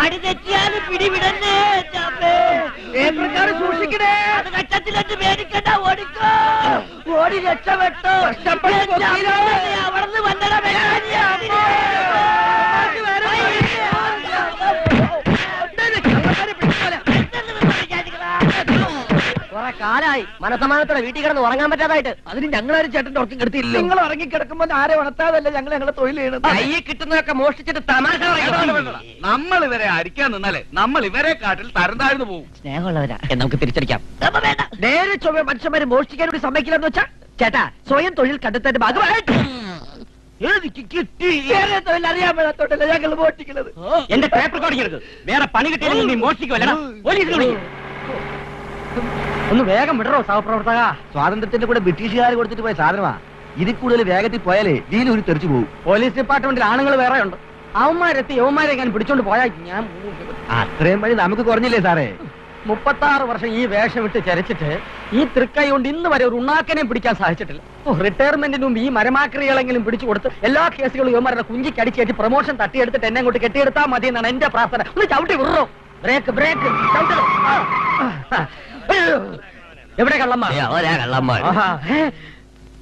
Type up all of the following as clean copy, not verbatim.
അടി തെറ്റിയാലും പിടിവിടന്നേ സൂക്ഷിക്കണേ. കച്ചത്തിലൊന്ന് പേടിക്കണ്ട, ഓടിക്കോ. ഓടി രക്ഷപ്പെട്ടോ. അവിടുന്ന് വന്നട കുറെ കാലായി മനസമാനത്തോടെ വീട്ടിൽ കിടന്ന് ഉറങ്ങാൻ പറ്റാതായിട്ട്. അതിന് ഞങ്ങളാരും ചേട്ടന്റെ ഉറക്കം കെടുത്തില്ല. നിങ്ങൾ ഉറങ്ങിക്കിടക്കുമ്പോ ആരെ ഉണർത്താതല്ല ഞങ്ങൾ ഞങ്ങളെ തൊഴിൽ ചെയ്യണം. കയ്യിൽ കിട്ടുന്നതൊക്കെ മോഷ്ടിച്ചിട്ട് തമാശ. നമ്മൾ ഇവരെ അടിക്കാൻ നിന്നാലേ നമ്മൾ ഇവരെ കാട്ടിൽ തരം താഴ്ന്നു പോകും. സ്നേഹമുള്ളവരാ, നമുക്ക് തിരിച്ചടിക്കാം. നേരെ ചൊവ്വ മനുഷ്യന്മാര് മോഷ്ടിക്കാൻ കൂടി സമ്മതിക്കില്ലെന്ന് വെച്ചാ ചേട്ടാ സ്വയം തൊഴിൽ കണ്ടെത്തേണ്ട ഭാഗമായിട്ട് എനിക്ക് കിട്ടി. വേറെ തൊഴിൽ അറിയാൻ മേളത്തോട്ടല്ല ഞങ്ങൾ മോഷ്ടിക്കുന്നത്. എന്റെ ടേപ്പ് റെക്കോർഡിംഗ് എടുക്ക്. വേറെ പണി കിട്ടിയാലും നീ മോഷ്ടിക്കുമല്ല. പോലീസിനെ വിളിക്കും. ഒന്ന് വേഗം വിടറോ സഹപ്രവർത്തക. സ്വാതന്ത്ര്യത്തിന്റെ കൂടെ ബ്രിട്ടീഷുകാർ കൊടുത്തിട്ട് പോയ സാധനമാ. ഇതിൽ കൂടുതൽ വേഗത്തിൽ പോയാലേ വീല് ഒരു തെറിച്ചു പോകും. പോലീസ് ഡിപ്പാർട്ട്മെന്റിൽ ആണുങ്ങൾ വേറെ ഉണ്ട്. അവന്മാരെത്തി യവന്മാരെ ഞാൻ പിടിച്ചോണ്ട് പോയാൽ ഞാൻ അത്രയും വഴി നമുക്ക് കുറഞ്ഞില്ലേ സാറേ? 36 വർഷം ഈ വേഷം ഇട്ട് ചരച്ചിട്ട് ഈ തൃക്കൈ കൊണ്ട് ഇന്ന് വരെ ഒരു ഉണ്ണാക്കനെയും പിടിക്കാൻ സാധിച്ചിട്ടില്ല. റിട്ടയർമെന്റിന് മുമ്പ് ഈ മരമാക്രികളെങ്കിലും പിടിച്ചു കൊടുത്ത് എല്ലാ കേസുകളും യുവമാരുടെ കുഞ്ചിക്ക് അടിച്ചേറ്റി പ്രൊമോഷൻ തട്ടിയെടുത്തിട്ട് എന്നെ കൊണ്ട് കെട്ടിയെടുത്താൽ മതി എന്നാണ് എന്റെ പ്രാർത്ഥന. ഒന്ന് ചവിട്ടി വിടറോ. Break break ചവിട്ടോ. എവിടെ കള്ളന്മാർ?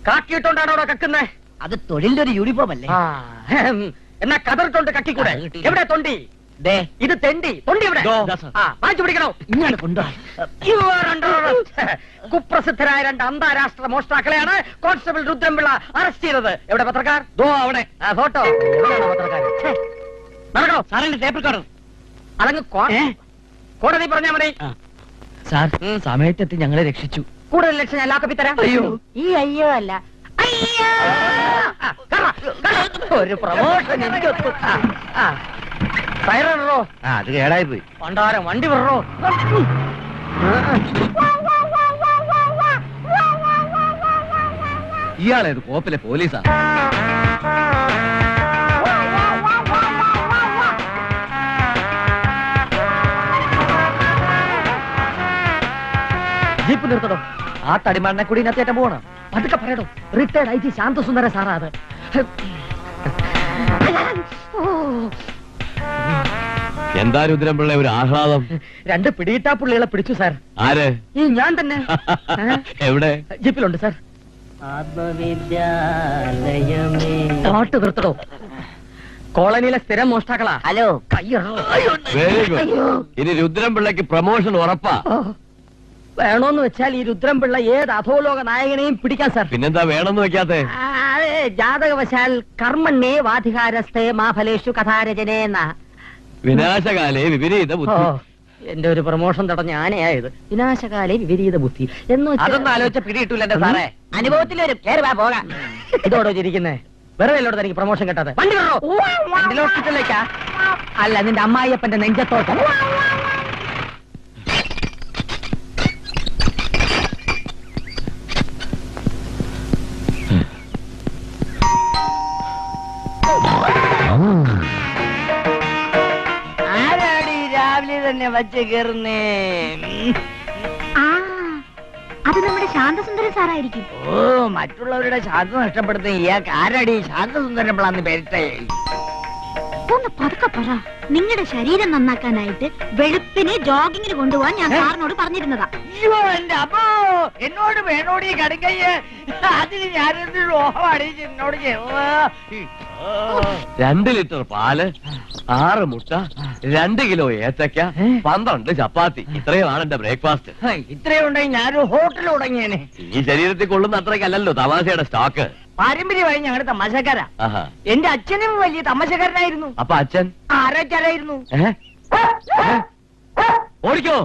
കാക്കിയിട്ടോണ്ടാണോ അവിടെ കക്കുന്നേ? അത് തൊഴിലിന്റെ ഒരു യൂണിഫോം അല്ലേ? എന്നാ കതറിട്ടോണ്ട് കക്കിക്കൂടെ? എവിടെ തൊണ്ടി? ഇത് തെണ്ടി. തൊണ്ടി എവിടെ? വാങ്ങിച്ചു പിടിക്കണോ? ഇങ്ങനെ കൊണ്ടുപോയി. കുപ്രസിദ്ധരായ 2 അന്താരാഷ്ട്ര മോഷ്ടാക്കളെയാണ് കോൺസ്റ്റബിൾ രുദ്രൻപിള്ള അറസ്റ്റ് ചെയ്തത്. എവിടെ പത്രക്കാർ? അവിടെ ഫോട്ടോ. എവിടെയാണോ പത്രക്കാർ? നടക്കണോ സാറിന്റെ ടേപ്പ് റെക്കോർഡർ? അതങ്ങ് കോടതി പറഞ്ഞാ മതി. സാർ സമയത്തെത്തി ഞങ്ങളെ രക്ഷിച്ചു. കൂടുതൽ ലക്ഷം ഞാൻ ലാക്കപ്പി തരാം. അയ്യോ ഈ അയ്യോ അല്ല, ഒരു പ്രമോഷൻ എനിക്ക് ടയറോ. അത് കേടായി പോയി. പണ്ടാരം വണ്ടി വിടറോ. ഇയാളേത് കോപ്പിലെ പോലീസാ? ജീപ്പ് നിർത്തടോ. ആ തടിമണ്ണെ കൂടി ഇതിനകത്തേറ്റം പോകണം. അതൊക്കെ പറയടോ. റിട്ടയർഡ് ഐ ജി ശാന്തസുന്ദര സാറാ അത്. എന്താ രുദ്രൻപിള്ള ഒരു ആഹ്ലാദം? 2 പിടിയിട്ടാ പുള്ളികളെ പിടിച്ചു സാർ. ആര്? ഈ ഞാൻ തന്നെ. എവിടെ? ജീപ്പിലുണ്ട് സാർ. പാട്ട് നിർത്തടോ. കോളനിയിലെ സ്ഥിരം മോഷ്ടാക്കളാ. Hello very good. ഇനി രുദ്രൻപിള്ളക്ക് പ്രമോഷൻ ഉറപ്പാ. വേണോന്ന് വെച്ചാൽ ഈ രുദ്രൻപിള്ള ഏത് അധോലോക നായകനെയും പിടിക്കാൻ സാർ. പിന്നെന്താ വേണമെന്ന് വെക്കാത്തെ? ജാതകവശാൽ കർമ്മണ്യേ വാധികാരസ്ഥേ മാഫലേഷു കഥാരചനേന്ന. വിനാശകാലേ വിപരീത ബുദ്ധി. എന്റെ ഒരു പ്രമോഷൻ തടഞ്ഞ ആനയായത്. വിനാശകാലേ വിപരീത ബുദ്ധി എന്ന് അതൊന്നും ആലോചിച്ച പിടിയിട്ടില്ല എന്റെ സാറേ. അനുഭവത്തിൽ വരും. പോകാം. ഇതോടോ ചിരിക്കുന്നേ? വെറുതെ അല്ലോട് തനിക്ക് പ്രമോഷൻ കിട്ടാതെ. വണ്ടി വിടറോ. ഹോസ്പിറ്റലിലേക്കാ? അല്ല, നിന്റെ അമ്മായിയപ്പന്റെ നെഞ്ചത്തോട്ട്. ആരാടി രാവിലെ തന്നെ വച്ച് കയറുന്നേ? അത് നമ്മുടെ ശാന്തസുന്ദരൻ സാറായിരിക്കും. ഓ, മറ്റുള്ളവരുടെ ശാന്ത നഷ്ടപ്പെടുത്തുന്ന ഇയാൾക്ക് ആരാടി ശാന്തസുന്ദരൻ പേരിട്ടേ? ഒന്ന് പതുക്കെ പറ. നിങ്ങളുടെ ശരീരം നന്നാക്കാനായിട്ട് വെളുപ്പിനെ ജോഗിങ്ങിന് കൊണ്ടുപോകാൻ ഞാൻ സാറിനോട് പറഞ്ഞിരുന്നതാ. അയ്യോ എന്റെ അപ്പോ എന്നോട് വേണോടി കടുക്കയ്യ. അതിന് ഞാനെന്ത് ലോഹമാണ് എന്നോട്. 2 ലിറ്റർ പാല്, 6 മുട്ട, 2 കിലോ ഏത്തക്ക, 12 ചപ്പാത്തി. ഇത്രയുമാണ് എന്റെ ബ്രേക്ക്ഫാസ്റ്റ്. ഇത്രയും ഉണ്ടെങ്കിൽ ഞാനൊരു ഹോട്ടൽ തുടങ്ങിയേനെ. ഈ ശരീരത്തിൽ കൊള്ളുന്ന അത്രയ്ക്കല്ലല്ലോ തമാശയുടെ സ്റ്റോക്ക്. പാരമ്പര്യമായി ഞങ്ങളുടെ തമാശക്കാരാ. എന്റെ അച്ഛനും വലിയ തമാശക്കാരനായിരുന്നു. അപ്പൊ അച്ഛൻ ആരാച്ചാരായിരുന്നു. ഓടിക്കോ.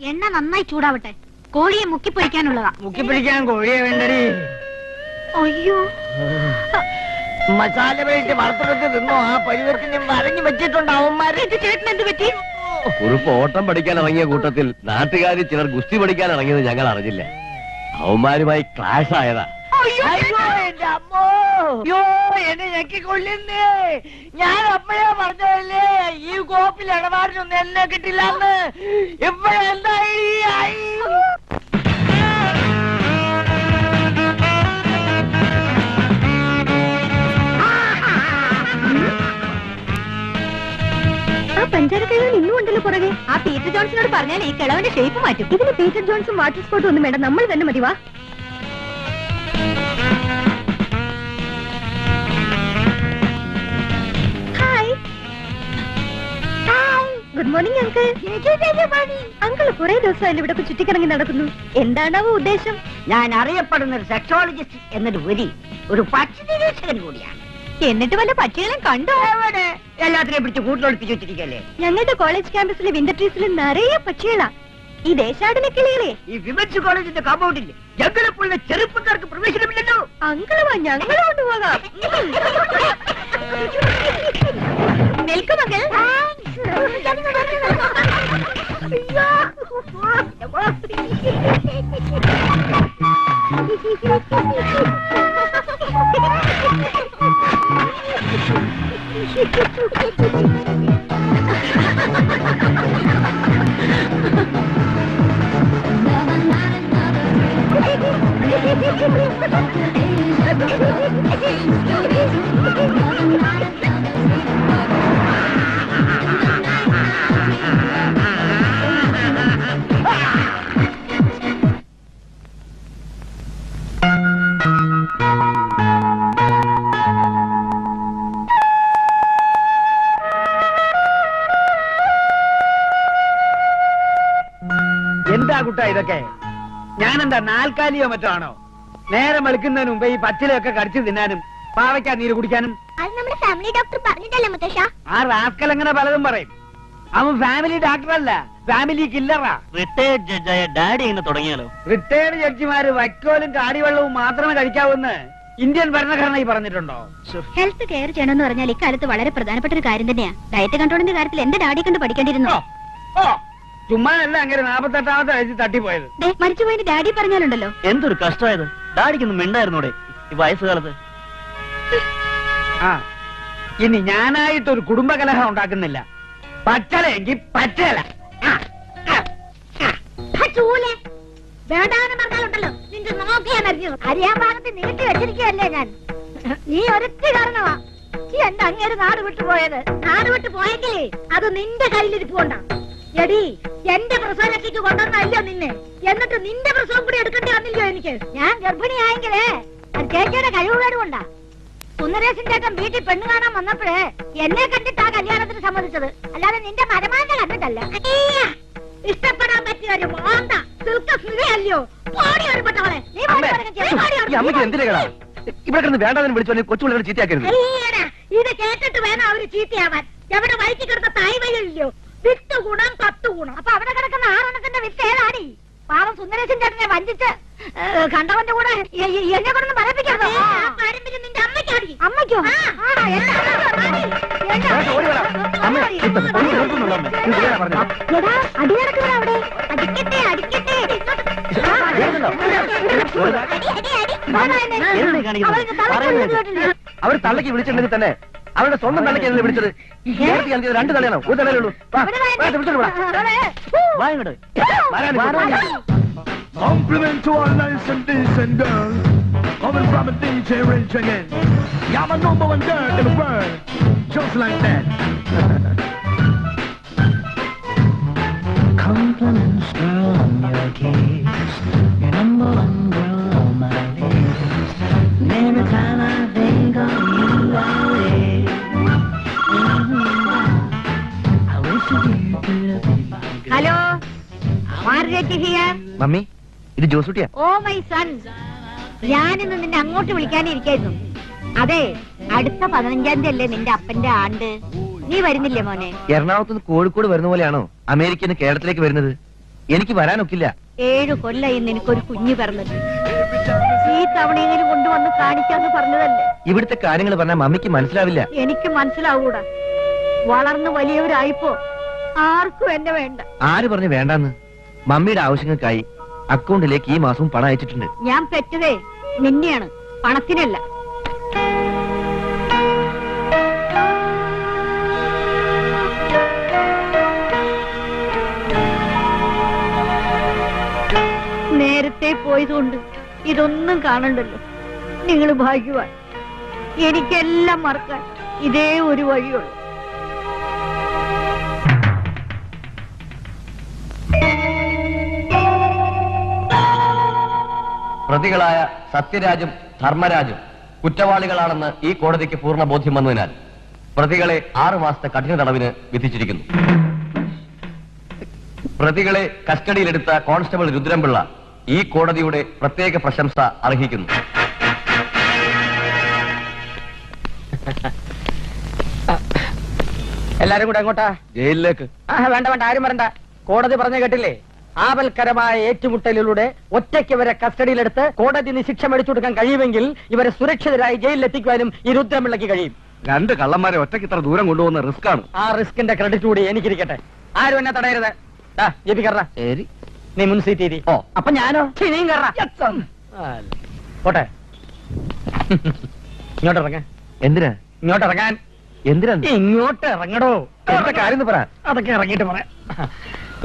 എണ്ണ നന്നായി ചൂടാവട്ടെ. കോഴിയെ മുക്കിപ്പൊരിക്കാനുള്ളതാ. മുക്കിപ്പൊരിക്കാൻ കോഴിയെ വേണ്ടടി. അയ്യോ മസാല വേണ്ടി വറുത്തെടുത്ത് തിന്നോ? ആ പരുവത്തിന് വരഞ്ഞു വെച്ചിട്ടുണ്ട് അവന്മാരെ. ചേട്ടൻ എന്ത് പറ്റി? കുറിപ്പ് ഓട്ടം പഠിക്കാൻ ഇറങ്ങിയ കൂട്ടത്തിൽ നാട്ടുകാരിൽ ചിലർ ഗുസ്തി പഠിക്കാൻ ഇറങ്ങിയത് ഞങ്ങൾ അറിഞ്ഞില്ല. അവന്മാരുമായി ക്ലാഷ് ആയതാ. അയ്യോ എന്റെ അമ്മോ, അയ്യോ എന്നെ ഞെക്കിക്കൊള്ളുന്നേ. ഞാൻ അപ്പോഴേ പറഞ്ഞതല്ലേ ഈ കോപ്പിൽ ഇടപാടിനൊന്നും എന്നെ കിട്ടില്ലെന്ന്. ഇപ്പോഴെന്തായി? ആ പഞ്ചാര കൈകൾ ഇന്നും ഉണ്ടല്ലോ പുറകെ. ആ പീറ്റർ ജോൺസിനോട് പറഞ്ഞാൽ ഈ കിളവന്റെ ഷേപ്പ് മാറ്റും. ഇതിന് പീറ്റർ ജോൺസും വാട്ടർ സ്പോട്ടും ഒന്നും വേണ്ട, നമ്മൾ തന്നെ മതി. വാ. Hi good morning uncle. Uncle കുറെ ദിവസമായാലും ഇവിടെ ചുറ്റിക്കറങ്ങി നടക്കുന്നു. എന്താണാവോ ഉദ്ദേശം? ഞാൻ അറിയപ്പെടുന്ന ഒരു സെക്സോളജിസ്റ്റ് എന്നൊരു ഒരു പക്ഷി നിരീക്ഷകൻ കൂടിയാണ്. എന്നിട്ട് വല്ല പക്ഷികളെ കണ്ടോ? എല്ലാത്തിനെയും പിടിച്ച് കൂട്ടിലൊളിപ്പിച്ച് വെച്ചിരിക്കല്ലേ. ഞങ്ങളുടെ കോളേജ് ക്യാമ്പസിലെ വിന്റർ ട്രീസിൽ നിറയെ പക്ഷികളാ. ഈ ദേശാടന കിളികളെ. ഈ വിമൻസ് കോളേജിന്റെ കോമ്പൗണ്ടിൽ ജംഗലപ്പുള്ള ചെറുപ്പക്കാർക്ക് പ്രവേശനമില്ലല്ലോ. അങ്കിളുവാ, ഞങ്ങൾ കൊണ്ടുപോകാം. നിൽക്കും മകൾ. എന്താ കുട്ടാ ഇതൊക്കെ? ഞാനെന്താ നാൽക്കാലിയോ മറ്റോ ആണോ? നേരം വെളുക്കുന്നതിന് മുമ്പ് ഈ പച്ചിലയൊക്കെ കടിച്ചു തിന്നാനും പാവയ്ക്കാ നീര് കുടിക്കാനും? അത് നമ്മുടെ ഫാമിലി ഡോക്ടർ പറഞ്ഞിട്ടല്ലേ മുത്തശ്ശ? ആ റാസ്കൽ അങ്ങനെ പലതും പറയും. അവൻ ഫാമിലി ഡോക്ടറല്ല, ഫാമിലി കില്ലറാ. റിട്ടയർഡ് ജഡ്ജായ ഡാഡി ഇങ്ങനെ തുടങ്ങിയാലോ? റിട്ടയർഡ് ജഡ്ജിമാര് വൈക്കോലും കാടിവെള്ളവും മാത്രമേ കഴിക്കാവൂന്ന് ഇന്ത്യൻ ഭരണഘടന പറഞ്ഞിട്ടുണ്ടോ? ഹെൽത്ത് കെയർ ചെയ്യണമെന്ന് പറഞ്ഞാൽ ഇക്കാലത്ത് വളരെ പ്രധാനപ്പെട്ട ഒരു കാര്യം തന്നെയാ. ഡയറ്റ് കൺട്രോളിന്റെ കാര്യത്തിൽ എന്റെ ഡാഡി കണ്ട് പഠിക്കേണ്ടിരുന്നു. ചുമ്മാനല്ല അങ്ങനെ 48ാമത്തെ വയസ്സിൽ തട്ടിപ്പോയത്. മരിച്ചുപോയതിന് ഡാഡി പറഞ്ഞാലുണ്ടല്ലോ. എന്തൊരു കഷ്ടമായത്. ഡാഡിക്കൊന്നും മിണ്ടായിരുന്നൂടെ ഈ വയസ്സുകാലത്ത്? ആ ഇനി ഞാനായിട്ടൊരു കുടുംബകലഹം ഉണ്ടാക്കുന്നില്ല. പച്ചലയെങ്കിൽ പച്ചല. വേണ്ടാന്ന് പറഞ്ഞാലുണ്ടല്ലോ നിന്റെ നോക്കിയാൻ അറിയാൻ ഭാഗത്ത് നീട്ടി വെച്ചിരിക്കുകയല്ലേ ഞാൻ. നീ ഒരൊറ്റ കാരണമാ എന്റെ അങ്ങേര് നാട് വിട്ടു പോയത്. നാട് വിട്ടു പോയെങ്കിലേ അത് നിന്റെ കയ്യിലിരിപ്പുകൊണ്ടാ. എടി എന്റെ പ്രസവരക്ഷയ്ക്ക് കൊണ്ടുവന്നല്ലോ നിന്നെ. എന്നിട്ട് നിന്റെ പ്രസവം കൂടി എടുക്കേണ്ടി വന്നില്ലോ എനിക്ക്. ഞാൻ ഗർഭിണിയായെങ്കിലേ അത് ചേച്ചിയുടെ കഴിവുകേട് കൊണ്ടാ. സുന്ദരേശൻ ചേട്ടൻ വീട്ടിൽ പെണ്ണ് കാണാൻ വന്നപ്പോഴേ എന്നെ കണ്ടിട്ടാ കല്യാണത്തിന് സമ്മതിച്ചത്, അല്ലാതെ നിന്റെ മരമാന്റെ കണ്ടിട്ടല്ല. ഇഷ്ടപ്പെടാൻ പറ്റിയ ഒരു മോന്ത അല്ലയോ? ഇവിടെ വേണ്ടതിന് വിളിച്ചോളി കൊച്ചുപിള്ളേരെ ചീത്തയാക്കരുത്. ഇത് കേട്ടിട്ട് വേണം അവര് ചീത്തയാവാൻ. എവിടെ വയറ്റി കിടന്ന തായ്വയില്ലയോ? വിത്ത് ഗുണം 10 ഗുണം. അപ്പൊ അവിടെ കിടക്കുന്ന 6 വിത്ത് ഏതാണി? പാവം സുന്ദരേശൻ ചേട്ടനെ വഞ്ചിച്ച് കണ്ടവന്റെ കൂടെ എന്നെ കൊണ്ടൊന്നും പറയിപ്പിക്കരുത്. പാരമ്പര്യം നിന്റെ അമ്മയ്ക്കാടി. അമ്മയ്ക്കോ? അടി നടക്കുന്ന അവിടെ. അടിക്കട്ടെ അടിക്കട്ടെ. അവർ തള്ളക്ക് വിളിച്ചിട്ടുണ്ടെങ്കിൽ തന്നെ അവരുടെ സ്വന്തം തള്ളക്ക് വിളിച്ചത്. 2 തലയാണോ? ഒരു തലയുള്ളൂ. Compliment to all nice and decent girls coming from a DJ Rich again. Yeah, my #1 girl in the world, just like that. Compliments, girl, on your case. You're #1 girl on my list. And every time I think of you, I live. I wish you could be my girl. Hello, Margaret here. Mummy, ഇത് ജോസൂട്ടിയാ. Oh my son, ഞാനിന്ന് നിന്നെ അങ്ങോട്ട് വിളിക്കാനിരിക്കായിരുന്നു. അതെ, അടുത്ത 15-ാം തീയതി അല്ലേ നിന്റെ അപ്പന്റെ ആണ്ട്. നീ വരുന്നില്ലേ മോനെ? എറണാകുളത്ത് കോഴിക്കോട് വരുന്ന പോലെയാണോ അമേരിക്കന്ന് കേരളത്തിലേക്ക് വരുന്നത്? എനിക്ക് വരാനൊക്കില്ല. 7 കൊല്ലായി നിനക്കൊരു കുഞ്ഞു പിറന്നത്. ഈ തവണയെങ്കിലും കൊണ്ടുവന്ന് കാണിക്കാന്ന് പറഞ്ഞതല്ലേ. ഇവിടുത്തെ കാര്യങ്ങൾ പറഞ്ഞാൽ മമ്മിക്ക് മനസ്സിലാവില്ല. എനിക്ക് മനസ്സിലാവൂടാ. വളർന്ന് വലിയവരായിപ്പോ ആർക്കും എന്നെ വേണ്ട. ആര് പറഞ്ഞു വേണ്ടെന്ന്? മമ്മിയുടെ ആവശ്യങ്ങൾക്കായി അക്കൗണ്ടിലേക്ക് ഈ മാസവും പണം അയച്ചിട്ടുണ്ട്. ഞാൻ പെറ്റതേ നിന്നെയാണ്, പണത്തിനല്ല. നേരത്തെ പോയതുകൊണ്ട് ഇതൊന്നും കാണണ്ടല്ലോ. നിങ്ങൾ ഭാഗ്യവാൻ. എനിക്കെല്ലാം മറക്കാൻ ഇതേ ഒരു വഴിയുള്ളൂ. പ്രതികളായ സത്യരാജും ധർമ്മരാജും കുറ്റവാളികളാണെന്ന് ഈ കോടതിക്ക് പൂർണ്ണ ബോധ്യം വന്നതിനാൽ പ്രതികളെ 6 മാസത്തെ കഠിന തടവിന് വിധിച്ചിരിക്കുന്നു. പ്രതികളെ കസ്റ്റഡിയിലെടുത്ത കോൺസ്റ്റബിൾ രുദ്രംപിള്ള ഈ കോടതിയുടെ പ്രത്യേക പ്രശംസ അർഹിക്കുന്നു. എല്ലാരും കൂടെ എങ്ങോട്ടാ? ജയിലിലേക്ക്. വേണ്ട വേണ്ട, ആരും വരണ്ട. കോടതി പറഞ്ഞു കേട്ടില്ലേ? ആപൽക്കരമായ ഏറ്റുമുട്ടലിലൂടെ ഒറ്റയ്ക്ക് ഇവരെ കസ്റ്റഡിയിലെടുത്ത് കോടതി ശിക്ഷ മേടിച്ചു കൊടുക്കാൻ കഴിയുമെങ്കിൽ ഇവരെ സുരക്ഷിതരായി ജയിലിലെത്തിക്കുവാനും ഈ രുദ്രംപിള്ളയ്ക്ക് കഴിയും. 2 കള്ളന്മാരെ ഒറ്റയ്ക്ക് ഇത്ര ദൂരം കൊണ്ടുപോകുന്ന റിസ്ക് ആണ്. ആ റിസ്കിന്റെ ക്രെഡിറ്റ് കൂടി എനിക്കിരിക്കട്ടെ. ആരും എന്നെ തടയരുത്. ജെപി കറ, നീ മുൻ സീറ്റ് ഇരി. ഓ, അപ്പൊ ഞാനോ? നീയും കറ. പോട്ടെ. ഇങ്ങോട്ട് ഇറങ്ങാൻ. എന്തിനാ? ഇങ്ങോട്ട് ഇറങ്ങാൻ. എന്തിനാ? ഇങ്ങോട്ട് ഇറങ്ങടോ. എന്താ കാര്യം പറ. അതൊക്കെ ഇറങ്ങിയിട്ട് പറയാം.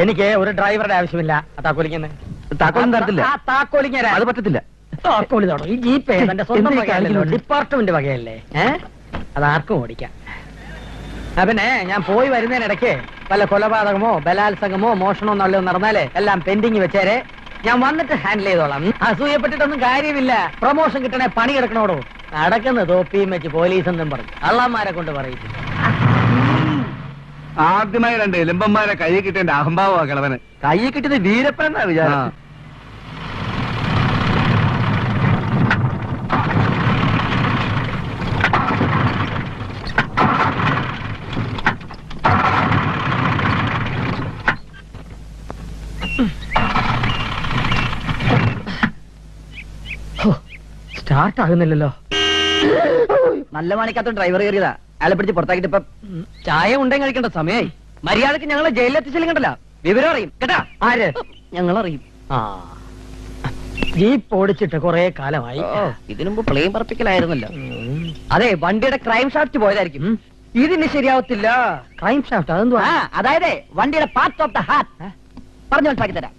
എനിക്ക് ഒരു ഡ്രൈവറുടെ ആവശ്യമില്ല. താക്കോലിക്കുന്നത് താക്കോലും തരത്തില്ല. താക്കോലിങ്ങ അത് പറ്റത്തില്ല. താക്കോലി തടോ. ഈ ജീപ്പ് എന്റെ സ്വന്തം വകയല്ലോ, ഡിപ്പാർട്ട്മെന്റ് വകയല്ലേ. അതാർക്കും ഓടിക്കാം. പിന്നെ ഞാൻ പോയി വരുന്നതിനിടയ്ക്ക് വല്ല കൊലപാതകമോ ബലാത്സംഗമോ മോഷണമോ നല്ലതോ നടന്നാലേ എല്ലാം പെൻഡിങ് വെച്ചേരെ. ഞാൻ വന്നിട്ട് ഹാൻഡിൽ ചെയ്തോളാം. അസൂയപ്പെട്ടിട്ടൊന്നും കാര്യമില്ല. പ്രൊമോഷൻ കിട്ടണേ പണി കിടക്കണോടോ. നടക്കുന്ന തോപ്പിയും വെച്ച് പോലീസ് എന്നും പറഞ്ഞു അള്ളാന്മാരെ കൊണ്ട് പറയിച്ചു. ആദ്യമായി 2 എലുമ്പന്മാരെ കൈ കിട്ടേണ്ട അഹംഭാവ കിളവന്. കൈ കിട്ടിയത് വീരപ്പൻ എന്നാ വിചാരം. സ്റ്റാർട്ട് ആകുന്നില്ലല്ലോ. നല്ല മാണിക്കാത്ത ഡ്രൈവർ കയറിയതാ. അയാളെ പിടിച്ച് പുറത്താക്കിട്ട് ഇപ്പം ചായ ഉണ്ടെങ്കിൽ കഴിക്കേണ്ട സമയമായി. മര്യാദക്ക് ഞങ്ങളെ ജയിലിലെത്തിച്ചില്ലെങ്കിൽ കണ്ടല്ല വിവരം അറിയും കേട്ടാ. ആര്? ഞങ്ങളറിയും. ജീപ്പ് ഓടിച്ചിട്ട് കുറെ കാലമായി. ഇതിനുമ്പ് പ്ലെയിൻ പറപ്പിക്കലായിരുന്നല്ലോ. അതെ, വണ്ടിയുടെ ക്രൈം ഷാഫ്റ്റ് പോയതായിരിക്കും. ഇതിന് ശരിയാവത്തില്ല. ക്രൈം ഷാഫ്റ്റ് അതെന്തുവാ? അതായത് വണ്ടിയുടെ പാർട്ട് ഓഫ് ദ ഹാർട്ട് പറഞ്ഞു മനസ്സിലാക്കി തരാം.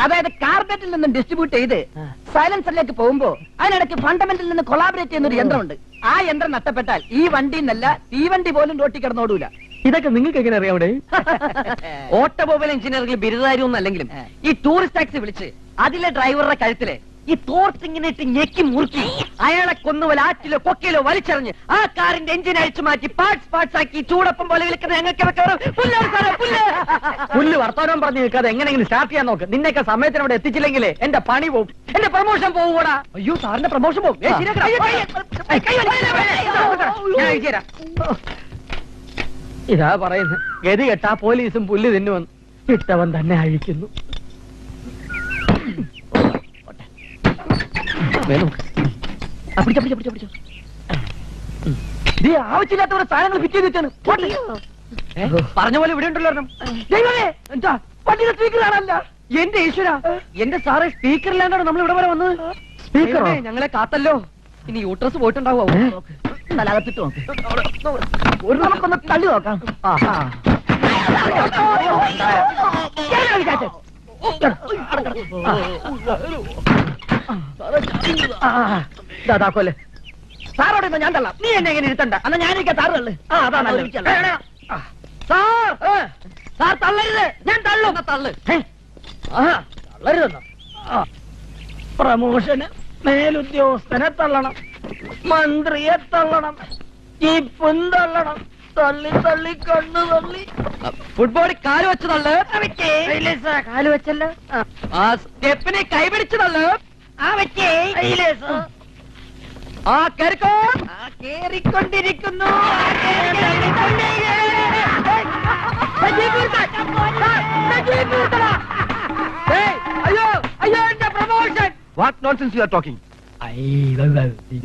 അതായത് കാർബറേറ്റിൽ നിന്നും ഡിസ്ട്രിബ്യൂട്ട് ചെയ്ത് സൈലൻസറിലേക്ക് പോകുമ്പോ അതിനിടയ്ക്ക് ഫണ്ടമെന്റിൽ നിന്ന് കൊളാബറേറ്റ് ചെയ്യുന്ന ഒരു യന്ത്രമുണ്ട്. ആ യന്ത്രം നഷ്ടപ്പെട്ടാൽ ഈ വണ്ടി എന്നല്ല തീവണ്ടി പോലും റോട്ടി കിടന്നോടൂല. ഇതൊക്കെ നിങ്ങൾക്ക് എങ്ങനെ അറിയാം? അവിടെ ഓട്ടോമൊബൈൽ എഞ്ചിനീയറിംഗിൽ ബിരുദധാരിയൊന്നും അല്ലെങ്കിലും ഈ ടൂറിസ്റ്റ് ടാക്സി വിളിച്ച് അതിലെ ഡ്രൈവറുടെ കഴുത്തില് ഈ തോർത്ത് ഇങ്ങനെ ഇട്ട് ഞെക്കി മുറുക്കി അയാളെ കൊന്നുപോലെ ആറ്റിലോ കൊക്കയിലോ വലിച്ചെറിഞ്ഞ് ആ കാറിന്റെ എഞ്ചിൻ അഴിച്ചു മാറ്റി പാർട്സ് ആക്കി ചൂടപ്പം പോലെ വിളിക്കുന്ന ഞങ്ങൾക്ക് പുല്ല് വർത്തമാനം പറഞ്ഞു നിൽക്കാതെ എങ്ങനെയെങ്കിലും സ്റ്റാർട്ട് ചെയ്യാൻ നോക്ക്. നിന്നൊക്കെ സമയത്തിന് അവിടെ എത്തിച്ചില്ലെങ്കിലേ എന്റെ പണി പോകും, എന്റെ പ്രൊമോഷൻ പോകൂടാ. അയ്യോ സാറിന്റെ പ്രമോഷൻ പോകും. ഇതാ പറയുന്നത്, ഗതി കെട്ടാ പോലീസും പുല്ല് തിന്നുവന്ന്. ഇട്ടവൻ തന്നെ അഴിക്കുന്നു. ആവശ്യമില്ലാത്ത ഒരു സാധനങ്ങൾ ഫിറ്റ് ചെയ്ത് വെച്ചാണ്. പറഞ്ഞ പോലെ ഇവിടെ ഉണ്ടല്ലോ. എന്താ വണ്ടിയുടെ സ്പീക്കറാണല്ല എന്റെ ഈശ്വര, എന്റെ സാറേ സ്പീക്കറിലാണ്ടാണ് നമ്മൾ ഇവിടെ വരെ വന്നത്. സ്പീക്കറോ? ഞങ്ങളെ കാത്തല്ലോ. ഇനി യൂട്രസ് പോയിട്ടുണ്ടാവോ? തലകത്തിട്ടോ ഒരു നമുക്കൊന്ന് തള്ളി നോക്കാം. താക്കോല് സാറോട് ഞാൻ തള്ളാം. നീ എന്നെ എങ്ങനെ ഇരുത്തണ്ട. എന്നാ ഞാനിരിക്കാം. താറുള്ളു സാർ തള്ളരുത്. ഞാൻ തള്ളും. തള്ളു തള്ളരുതെന്നോ? പ്രമോഷന് മേലുദ്യോഗസ്ഥനെ തള്ളണം, മന്ത്രിയെ തള്ളണം, ജീപ്പും തള്ളണം. തള്ളി തള്ളി കണ്ണു തള്ളി ഫുട്ബോളിൽ കാല് വെച്ച് തള്ളു. കാല് വെച്ചല്ലോ. സ്റ്റെപ്പിനെ കൈപിടിച്ച് തള്ളു. കേറിക്കൊണ്ടിരിക്കുന്നു. അയ്യോ അയ്യോ, എന്റെ promotion. What nonsense you are talking?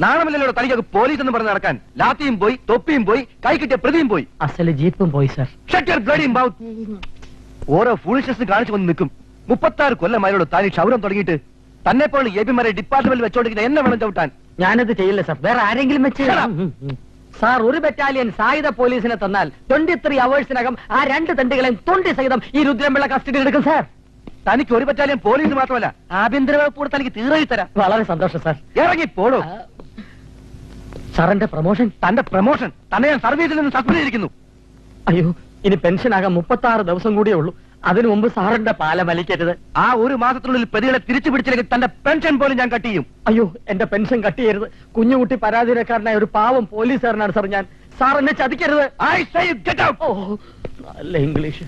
നാണമില്ലല്ലോ തനിക്കൊക്കെ പോലീസ് എന്ന് പറഞ്ഞ് നടക്കാൻ. ലാത്തിയും പോയി, തൊപ്പിയും പോയി, കൈ കിട്ടിയ പ്രതിയും പോയി. അസല് ജീപ്പും പോയി sir. Shut your bloody mouth. ഓരോ ഫൂളിഷ്നസ് കാണിച്ചു വന്ന് നിൽക്കും. 36 കൊല്ലമായോട് താൻ ഈ ക്ഷൗരം തുടങ്ങിയിട്ട്. തന്നെ പോലെ എബിമാരെ ഡിപ്പാർട്ട്മെന്റിൽ വെച്ചോണ്ടിരിക്കുന്ന എന്നെ വേണം ചവിട്ടാൻ. ഞാനത് ചെയ്യില്ല സർ, വേറെ ആരെങ്കിലും വെച്ച്. സാർ, ഒരു ബറ്റാലിയൻ സായുധ പോലീസിനെ തന്നാൽ 23 അവേഴ്സിനകം ആ 2 തണ്ടുകളെയും തൊണ്ടി സഹിതം ഈ രുദ്രംപിള്ള കസ്റ്റഡിയിൽ എടുക്കും സാർ. തനിക്ക് ഒരു ബറ്റാലിയൻ പോലീസ് മാത്രമല്ല, ആഭ്യന്തര വകുപ്പ് കൂടെ തനിക്ക് തീർച്ചയായി തരാം. വളരെ സന്തോഷം സാർ. ഇറങ്ങി പോടോ. സാറിന്റെ പ്രൊമോഷൻ? തന്റെ പ്രൊമോഷൻ തന്നെ ഞാൻ സർവീസിൽ നിന്ന് സസ്പെൻഡ് ചെയ്തിരിക്കുന്നു. അയ്യോ, ഇനി പെൻഷൻ ആകാൻ 36 ദിവസം കൂടിയേ ഉള്ളൂ. അതിനു മുമ്പ് സാറിന്റെ പാലം വലിക്കരുത്. ആ ഒരു മാസത്തിനുള്ളിൽ പ്രതികളെ തിരിച്ചു പിടിച്ചില്ലെങ്കിൽ തന്റെ പെൻഷൻ പോലും ഞാൻ കട്ട് ചെയ്യും. അയ്യോ, എന്റെ പെൻഷൻ കട്ട് ചെയ്യരുത്. കുഞ്ഞുകുട്ടി പരാതിക്കാരനായ ഒരു പാവം പോലീസുകാരനാണ് സാർ ഞാൻ. സാർ എന്നെ ചതിക്കരുത്. I say you get out. ഓ, നല്ല ഇംഗ്ലീഷ്.